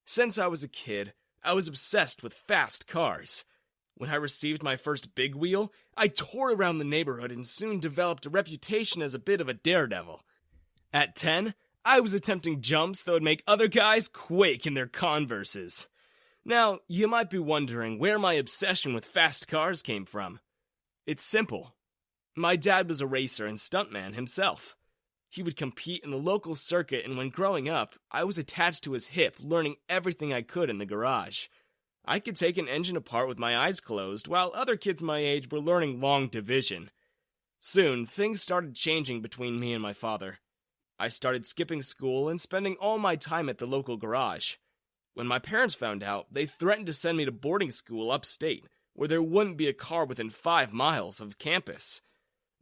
Since I was a kid, I was obsessed with fast cars. When I received my first big wheel, I tore around the neighborhood and soon developed a reputation as a bit of a daredevil. At 10, I was attempting jumps that would make other guys quake in their Converses. Now, you might be wondering where my obsession with fast cars came from. It's simple. My dad was a racer and stuntman himself. He would compete in the local circuit, and when growing up, I was attached to his hip, learning everything I could in the garage. I could take an engine apart with my eyes closed, while other kids my age were learning long division. Soon, things started changing between me and my father. I started skipping school and spending all my time at the local garage. When my parents found out, they threatened to send me to boarding school upstate, where there wouldn't be a car within 5 miles of campus.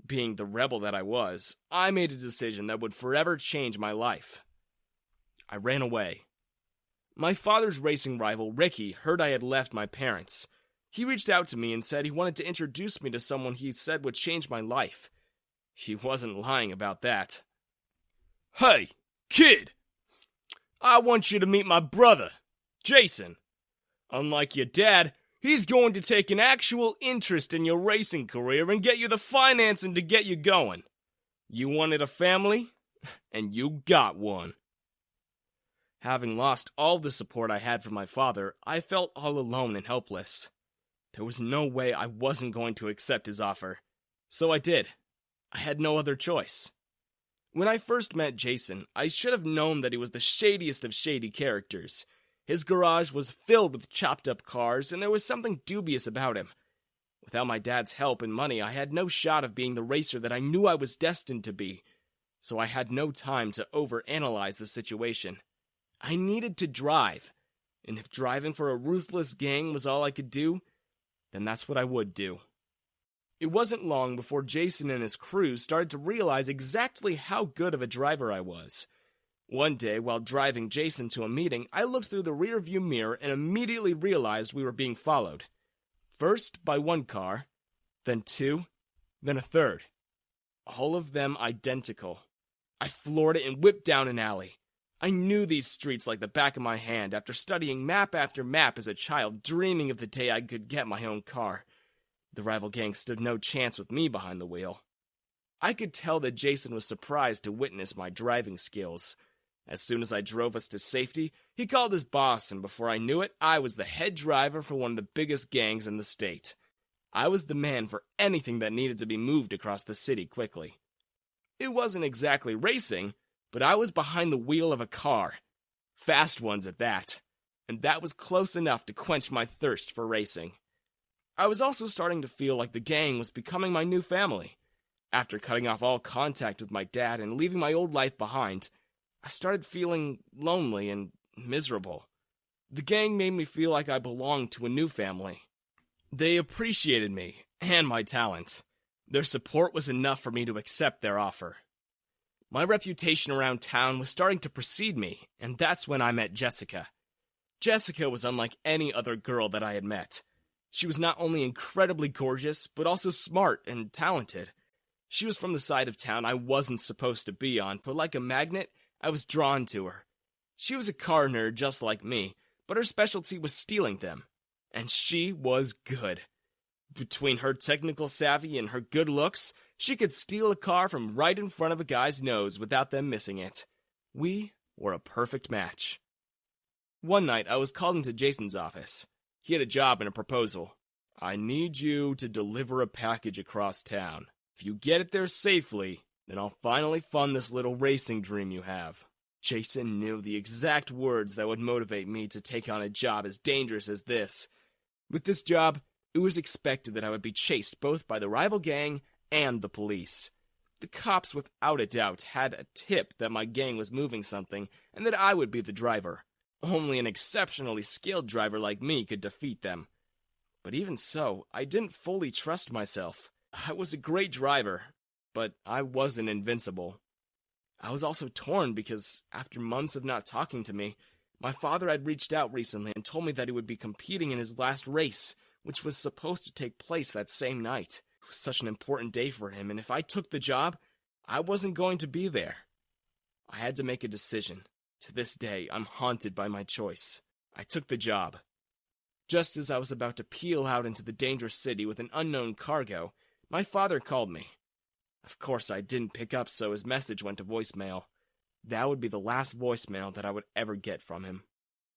Being the rebel that I was, I made a decision that would forever change my life. I ran away. My father's racing rival, Ricky, heard I had left my parents. He reached out to me and said he wanted to introduce me to someone he said would change my life. He wasn't lying about that. "Hey, kid! I want you to meet my brother, Jason. Unlike your dad, he's going to take an actual interest in your racing career and get you the financing to get you going. You wanted a family, and you got one." Having lost all the support I had from my father, I felt all alone and helpless. There was no way I wasn't going to accept his offer. So I did. I had no other choice. When I first met Jason, I should have known that he was the shadiest of shady characters. His garage was filled with chopped-up cars, and there was something dubious about him. Without my dad's help and money, I had no shot of being the racer that I knew I was destined to be, so I had no time to overanalyze the situation. I needed to drive, and if driving for a ruthless gang was all I could do, then that's what I would do. It wasn't long before Jason and his crew started to realize exactly how good of a driver I was. One day, while driving Jason to a meeting, I looked through the rearview mirror and immediately realized we were being followed. First by one car, then 2, then a third. All of them identical. I floored it and whipped down an alley. I knew these streets like the back of my hand after studying map after map as a child, dreaming of the day I could get my own car. The rival gang stood no chance with me behind the wheel. I could tell that Jason was surprised to witness my driving skills. As soon as I drove us to safety, he called his boss, and before I knew it, I was the head driver for one of the biggest gangs in the state. I was the man for anything that needed to be moved across the city quickly. It wasn't exactly racing, but I was behind the wheel of a car. Fast ones at that. And that was close enough to quench my thirst for racing. I was also starting to feel like the gang was becoming my new family. After cutting off all contact with my dad and leaving my old life behind, I started feeling lonely and miserable. The gang made me feel like I belonged to a new family. They appreciated me and my talent. Their support was enough for me to accept their offer. My reputation around town was starting to precede me, and that's when I met Jessica. Jessica was unlike any other girl that I had met. She was not only incredibly gorgeous, but also smart and talented. She was from the side of town I wasn't supposed to be on, but like a magnet, I was drawn to her. She was a car nerd just like me, but her specialty was stealing them. And she was good. Between her technical savvy and her good looks, she could steal a car from right in front of a guy's nose without them missing it. We were a perfect match. One night, I was called into Jason's office. He had a job and a proposal. "I need you to deliver a package across town. If you get it there safely, then I'll finally fund this little racing dream you have." Jason knew the exact words that would motivate me to take on a job as dangerous as this. With this job, it was expected that I would be chased both by the rival gang and the police. The cops, without a doubt, had a tip that my gang was moving something and that I would be the driver. Only an exceptionally skilled driver like me could defeat them. But even so, I didn't fully trust myself. I was a great driver, but I wasn't invincible. I was also torn because, after months of not talking to me, my father had reached out recently and told me that he would be competing in his last race, which was supposed to take place that same night. It was such an important day for him, and if I took the job, I wasn't going to be there. I had to make a decision. To this day, I'm haunted by my choice. I took the job. Just as I was about to peel out into the dangerous city with an unknown cargo, my father called me. Of course, I didn't pick up, so his message went to voicemail. That would be the last voicemail that I would ever get from him.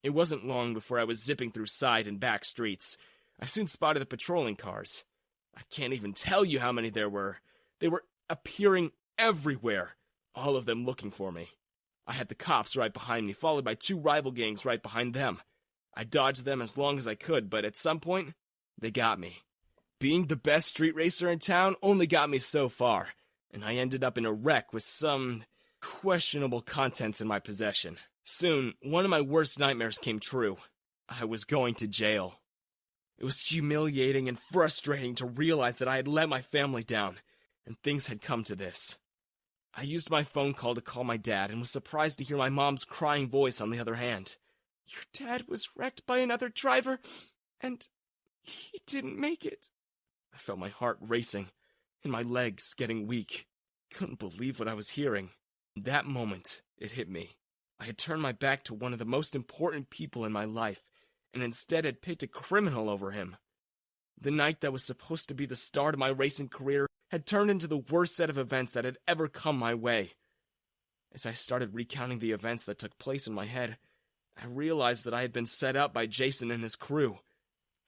It wasn't long before I was zipping through side and back streets. I soon spotted the patrolling cars. I can't even tell you how many there were. They were appearing everywhere, all of them looking for me. I had the cops right behind me, followed by 2 rival gangs right behind them. I dodged them as long as I could, but at some point, they got me. Being the best street racer in town only got me so far, and I ended up in a wreck with some questionable contents in my possession. Soon, one of my worst nightmares came true. I was going to jail. It was humiliating and frustrating to realize that I had let my family down, and things had come to this. I used my phone call to call my dad and was surprised to hear my mom's crying voice on the other hand. "Your dad was wrecked by another driver, and he didn't make it." I felt my heart racing and my legs getting weak. Couldn't believe what I was hearing. In that moment, it hit me. I had turned my back to one of the most important people in my life, and instead had picked a criminal over him. The night that was supposed to be the start of my racing career had turned into the worst set of events that had ever come my way. As I started recounting the events that took place in my head, I realized that I had been set up by Jason and his crew.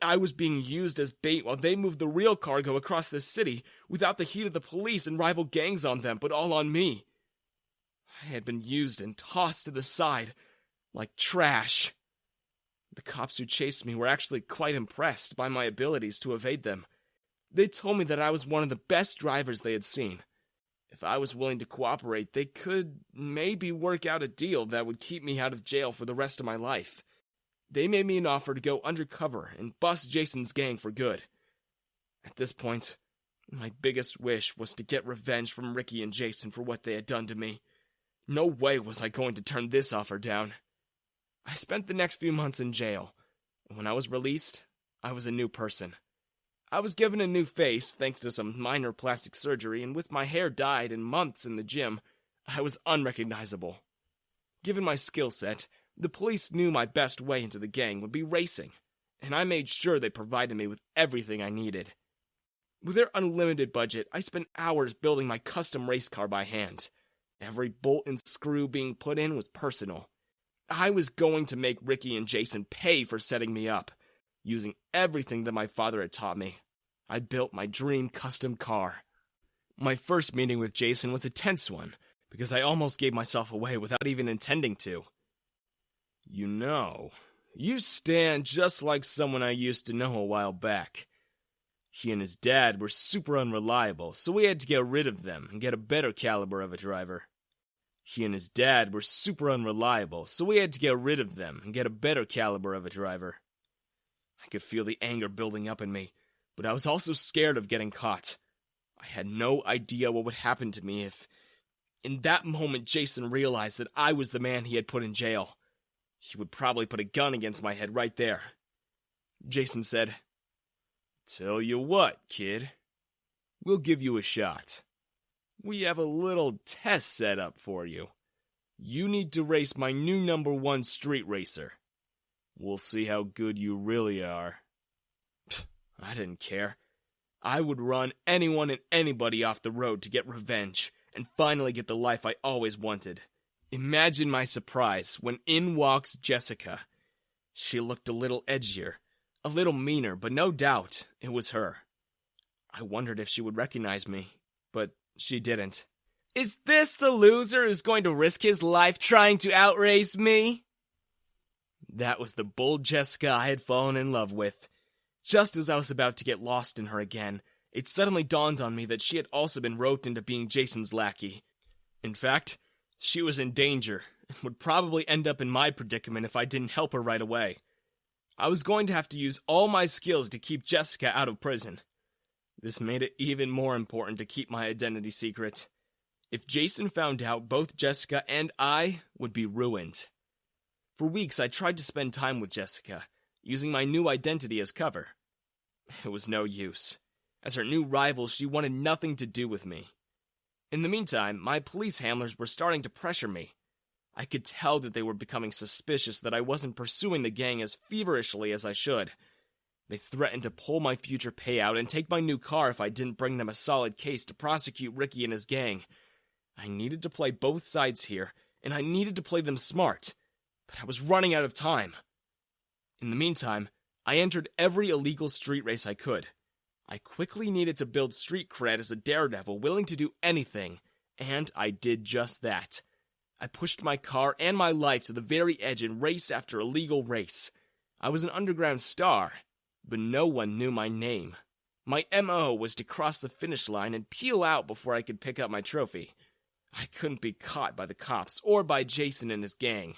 I was being used as bait while they moved the real cargo across the city without the heat of the police and rival gangs on them, but all on me. I had been used and tossed to the side like trash. The cops who chased me were actually quite impressed by my abilities to evade them. They told me that I was one of the best drivers they had seen. If I was willing to cooperate, they could maybe work out a deal that would keep me out of jail for the rest of my life. They made me an offer to go undercover and bust Jason's gang for good. At this point, my biggest wish was to get revenge from Ricky and Jason for what they had done to me. No way was I going to turn this offer down. I spent the next few months in jail, and when I was released, I was a new person. I was given a new face thanks to some minor plastic surgery, and with my hair dyed and months in the gym, I was unrecognizable. Given my skill set, the police knew my best way into the gang would be racing, and I made sure they provided me with everything I needed. With their unlimited budget, I spent hours building my custom race car by hand. Every bolt and screw being put in was personal. I was going to make Ricky and Jason pay for setting me up. Using everything that my father had taught me, I built my dream custom car. My first meeting with Jason was a tense one, because I almost gave myself away without even intending to. "You know, you stand just like someone I used to know a while back. He and his dad were super unreliable, so we had to get rid of them and get a better caliber of a driver. He and his dad were super unreliable, so we had to get rid of them and get a better caliber of a driver." I could feel the anger building up in me, but I was also scared of getting caught. I had no idea what would happen to me if, in that moment, Jason realized that I was the man he had put in jail. He would probably put a gun against my head right there. Jason said, "Tell you what, kid. We'll give you a shot. We have a little test set up for you. You need to race my new #1 street racer. We'll see how good you really are." I didn't care. I would run anyone and anybody off the road to get revenge and finally get the life I always wanted. Imagine my surprise when in walks Jessica. She looked a little edgier, a little meaner, but no doubt it was her. I wondered if she would recognize me, but she didn't. "Is this the loser who's going to risk his life trying to outrace me?" That was the bold Jessica I had fallen in love with. Just as I was about to get lost in her again, it suddenly dawned on me that she had also been roped into being Jason's lackey. In fact, she was in danger, and would probably end up in my predicament if I didn't help her right away. I was going to have to use all my skills to keep Jessica out of prison. This made it even more important to keep my identity secret. If Jason found out, both Jessica and I would be ruined. For weeks, I tried to spend time with Jessica, using my new identity as cover. It was no use. As her new rival, she wanted nothing to do with me. In the meantime, my police handlers were starting to pressure me. I could tell that they were becoming suspicious that I wasn't pursuing the gang as feverishly as I should. They threatened to pull my future payout and take my new car if I didn't bring them a solid case to prosecute Ricky and his gang. I needed to play both sides here, and I needed to play them smart, but I was running out of time. In the meantime, I entered every illegal street race I could. I quickly needed to build street cred as a daredevil willing to do anything, and I did just that. I pushed my car and my life to the very edge in race after illegal race. I was an underground star, but no one knew my name. My MO was to cross the finish line and peel out before I could pick up my trophy. I couldn't be caught by the cops or by Jason and his gang.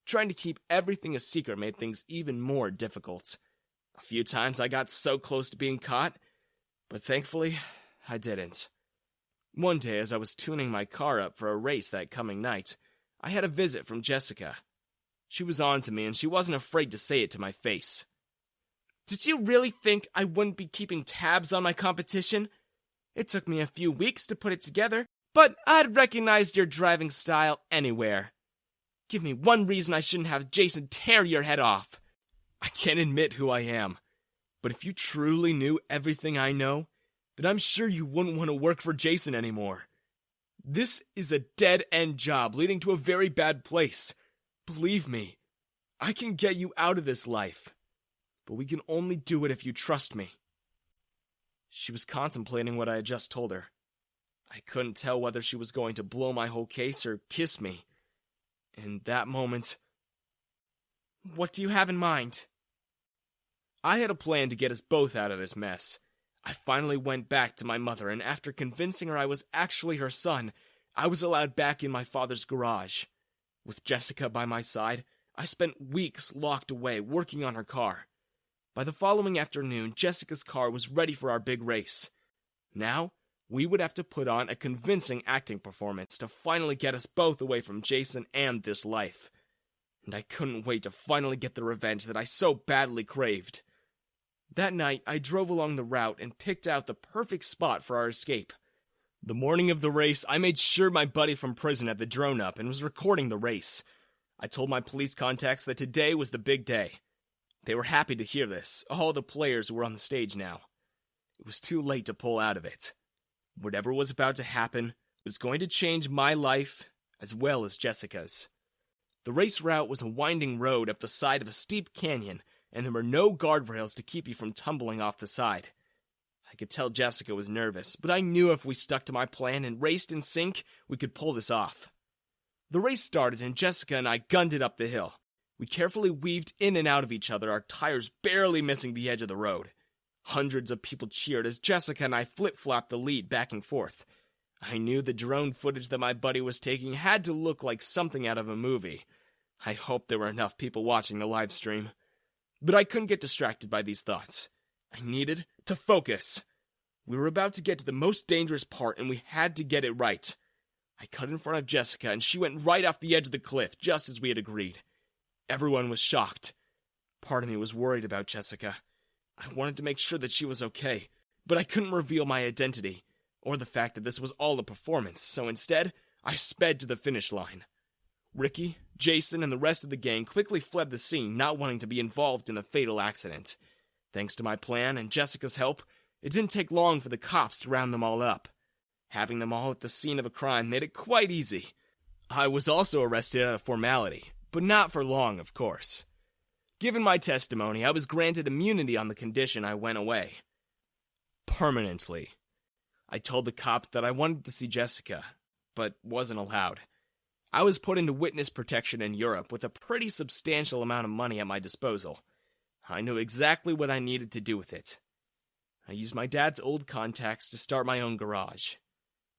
Trying to keep everything a secret made things even more difficult. A few times I got so close to being caught, but thankfully, I didn't. One day, as I was tuning my car up for a race that coming night, I had a visit from Jessica. She was on to me, and she wasn't afraid to say it to my face. "Did you really think I wouldn't be keeping tabs on my competition? It took me a few weeks to put it together, but I'd recognized your driving style anywhere. Give me one reason I shouldn't have Jason tear your head off. I can't admit who I am, but if you truly knew everything I know, then I'm sure you wouldn't want to work for Jason anymore. This is a dead-end job leading to a very bad place. Believe me, I can get you out of this life, but we can only do it if you trust me." She was contemplating what I had just told her. I couldn't tell whether she was going to blow my whole case or kiss me. In that moment, "What do you have in mind?" I had a plan to get us both out of this mess. I finally went back to my mother, and after convincing her I was actually her son, I was allowed back in my father's garage. With Jessica by my side, I spent weeks locked away working on her car. By the following afternoon, Jessica's car was ready for our big race. Now, we would have to put on a convincing acting performance to finally get us both away from Jason and this life. And I couldn't wait to finally get the revenge that I so badly craved. That night, I drove along the route and picked out the perfect spot for our escape. The morning of the race, I made sure my buddy from prison had the drone up and was recording the race. I told my police contacts that today was the big day. They were happy to hear this. All the players were on the stage now. It was too late to pull out of it. Whatever was about to happen was going to change my life as well as Jessica's. The race route was a winding road up the side of a steep canyon, and there were no guardrails to keep you from tumbling off the side. I could tell Jessica was nervous, but I knew if we stuck to my plan and raced in sync, we could pull this off. The race started, and Jessica and I gunned it up the hill. We carefully weaved in and out of each other, our tires barely missing the edge of the road. Hundreds of people cheered as Jessica and I flip-flopped the lead back and forth. I knew the drone footage that my buddy was taking had to look like something out of a movie. I hoped there were enough people watching the live stream. But I couldn't get distracted by these thoughts. I needed to focus. We were about to get to the most dangerous part, and we had to get it right. I cut in front of Jessica, and she went right off the edge of the cliff, just as we had agreed. Everyone was shocked. Part of me was worried about Jessica. I wanted to make sure that she was okay, but I couldn't reveal my identity, or the fact that this was all a performance, so instead, I sped to the finish line. Ricky, Jason, and the rest of the gang quickly fled the scene, not wanting to be involved in the fatal accident. Thanks to my plan and Jessica's help, it didn't take long for the cops to round them all up. Having them all at the scene of a crime made it quite easy. I was also arrested out of formality, but not for long, of course. Given my testimony, I was granted immunity on the condition I went away. Permanently. I told the cops that I wanted to see Jessica, but wasn't allowed. I was put into witness protection in Europe with a pretty substantial amount of money at my disposal. I knew exactly what I needed to do with it. I used my dad's old contacts to start my own garage.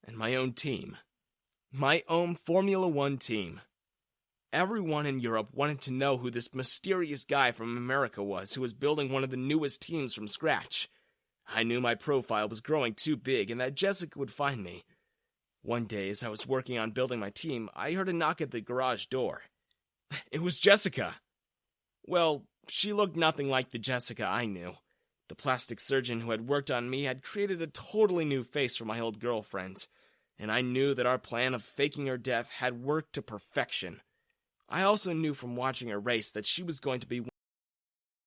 And my own team. My own Formula One team. Everyone in Europe wanted to know who this mysterious guy from America was who was building one of the newest teams from scratch. I knew my profile was growing too big and that Jessica would find me. One day, as I was working on building my team, I heard a knock at the garage door. It was Jessica. Well, she looked nothing like the Jessica I knew. The plastic surgeon who had worked on me had created a totally new face for my old girlfriend, and I knew that our plan of faking her death had worked to perfection. I also knew from watching her race that she was going to be